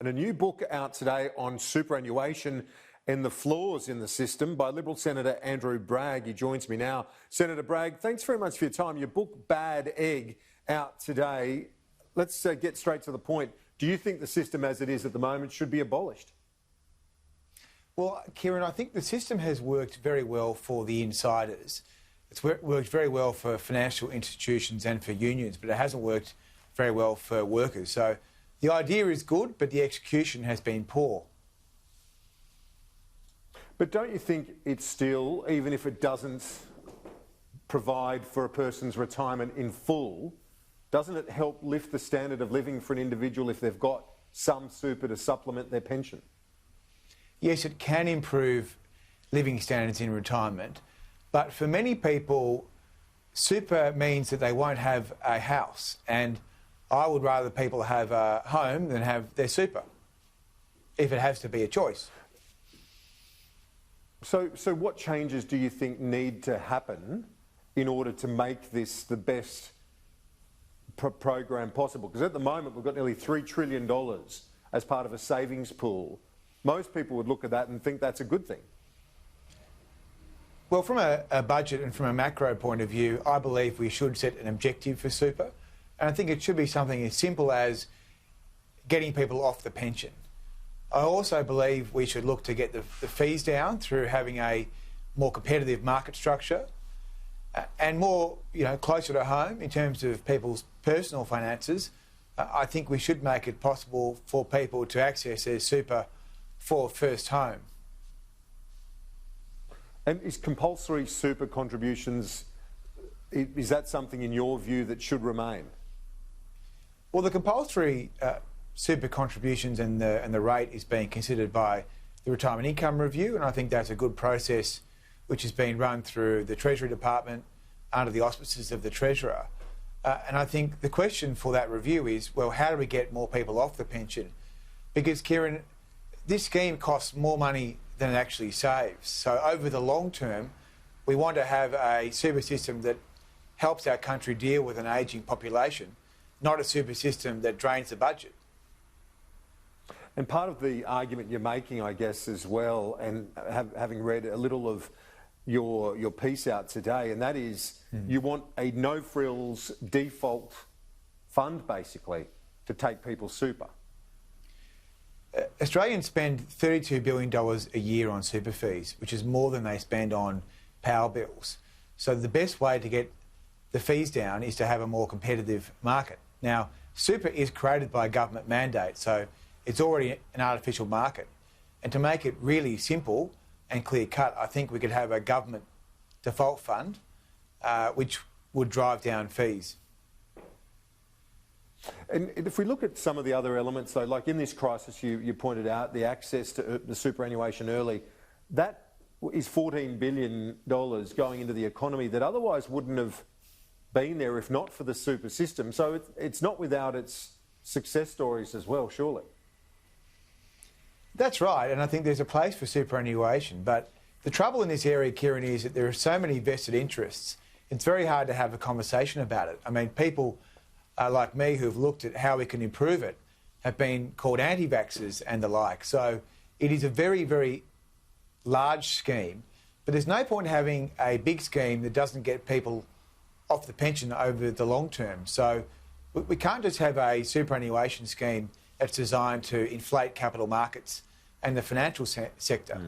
And a new book out today on superannuation and the flaws in the system by Liberal Senator Andrew Bragg. He joins me now. Senator Bragg, thanks very much for your time. Your book, Bad Egg, out today. Let's get straight to the point. Do you think the system as it is at the moment should be abolished? Well, Kieran, I think the system has worked very well for the insiders. It's worked very well for financial institutions and for unions, but it hasn't worked very well for workers. So the idea is good, but the execution has been poor. But don't you think it's still, even if it doesn't provide for a person's retirement in full, doesn't it help lift the standard of living for an individual if they've got some super to supplement their pension? Yes, it can improve living standards in retirement, but for many people, super means that they won't have a house, and I would rather people have a home than have their super, if it has to be a choice. So what changes do you think need to happen in order to make this the best program possible? Because at the moment we've got nearly $3 trillion as part of a savings pool. Most people would look at that and think that's a good thing. Well, from a budget and from a macro point of view, I believe we should set an objective for super. And I think it should be something as simple as getting people off the pension. I also believe we should look to get the fees down through having a more competitive market structure and more, closer to home in terms of people's personal finances. I think we should make it possible for people to access their super for first home. And is compulsory super contributions, is that something in your view that should remain? Well, the compulsory super contributions and the rate is being considered by the Retirement Income Review, and I think that's a good process which has been run through the Treasury Department under the auspices of the Treasurer. And I think the question for that review is, well, how do we get more people off the pension? Because, Kieran, this scheme costs more money than it actually saves. So over the long term, we want to have a super system that helps our country deal with an ageing population, not a super system that drains the budget. And part of the argument you're making, I guess, as well, and having read a little of your piece out today, and that is you want a no-frills default fund, basically, to take people's super. Australians spend $32 billion a year on super fees, which is more than they spend on power bills. So the best way to get the fees down is to have a more competitive market. Now, super is created by government mandate, so it's already an artificial market. And to make it really simple and clear-cut, I think we could have a government default fund which would drive down fees. And if we look at some of the other elements, though, like in this crisis you pointed out, the access to the superannuation early, that is $14 billion going into the economy that otherwise wouldn't have been there if not for the super system. So it's not without its success stories as well, surely. That's right, and I think there's a place for superannuation, but the trouble in this area, Kieran, is that there are so many vested interests, it's very hard to have a conversation about it. I mean, people like me who've looked at how we can improve it have been called anti-vaxxers and the like. So it is a very, very large scheme, but there's no point having a big scheme that doesn't get people off the pension over the long term. So we can't just have a superannuation scheme that's designed to inflate capital markets and the financial sector.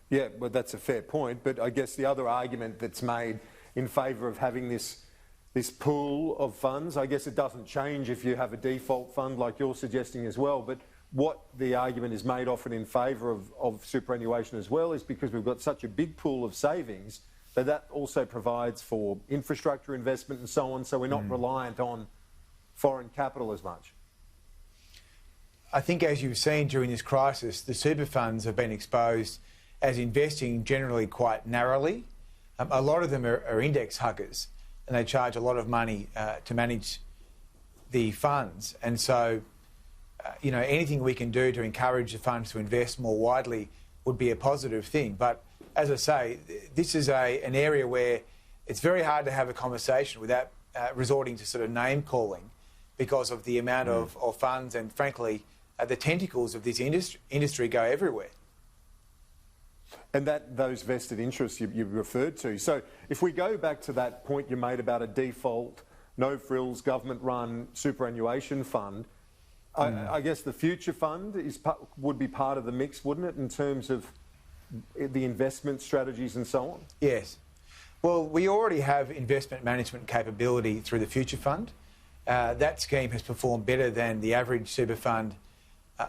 Yeah, well, that's a fair point, but I guess the other argument that's made in favour of having this pool of funds, I guess it doesn't change if you have a default fund like you're suggesting as well, but what the argument is made often in favour of superannuation as well is because we've got such a big pool of savings that also provides for infrastructure investment and so on, so we're not reliant on foreign capital as much. I think, as you've seen during this crisis, the super funds have been exposed as investing generally quite narrowly. A lot of them are index huggers, and they charge a lot of money to manage the funds. And so, anything we can do to encourage the funds to invest more widely would be a positive thing. But as I say, this is an area where it's very hard to have a conversation without resorting to sort of name calling. because of the amount of funds and, frankly, the tentacles of this industry go everywhere. And those vested interests you referred to. So if we go back to that point you made about a default, no-frills, government-run superannuation fund, I guess the future fund would be part of the mix, wouldn't it, in terms of the investment strategies and so on? Yes. Well, we already have investment management capability through the future fund. That scheme has performed better than the average super fund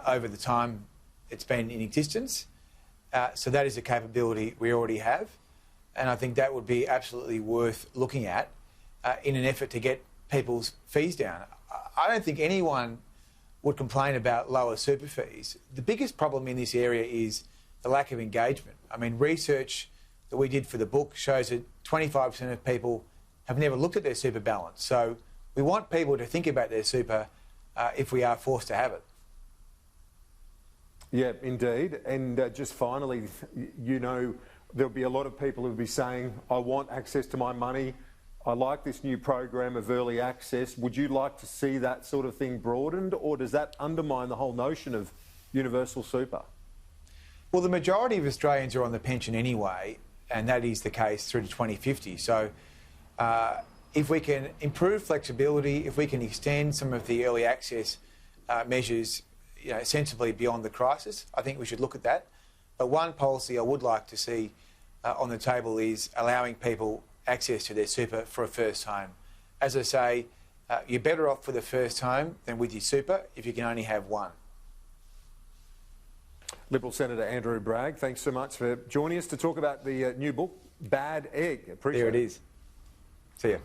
over the time it's been in existence. So that is a capability we already have. And I think that would be absolutely worth looking at in an effort to get people's fees down. I don't think anyone would complain about lower super fees. The biggest problem in this area is the lack of engagement. I mean, research that we did for the book shows that 25% of people have never looked at their super balance. So we want people to think about their super if we are forced to have it. Yeah, indeed. And just finally, you know, there'll be a lot of people who'll be saying, I want access to my money. I like this new program of early access. Would you like to see that sort of thing broadened, or does that undermine the whole notion of universal super? Well, the majority of Australians are on the pension anyway, and that is the case through to 2050. So if we can improve flexibility, if we can extend some of the early access measures sensibly beyond the crisis, I think we should look at that. But one policy I would like to see on the table is allowing people access to their super for a first home. As I say, you're better off with a first home than with your super if you can only have one. Liberal Senator Andrew Bragg, thanks so much for joining us to talk about the new book, Bad Egg. Appreciate it. There it is. See ya.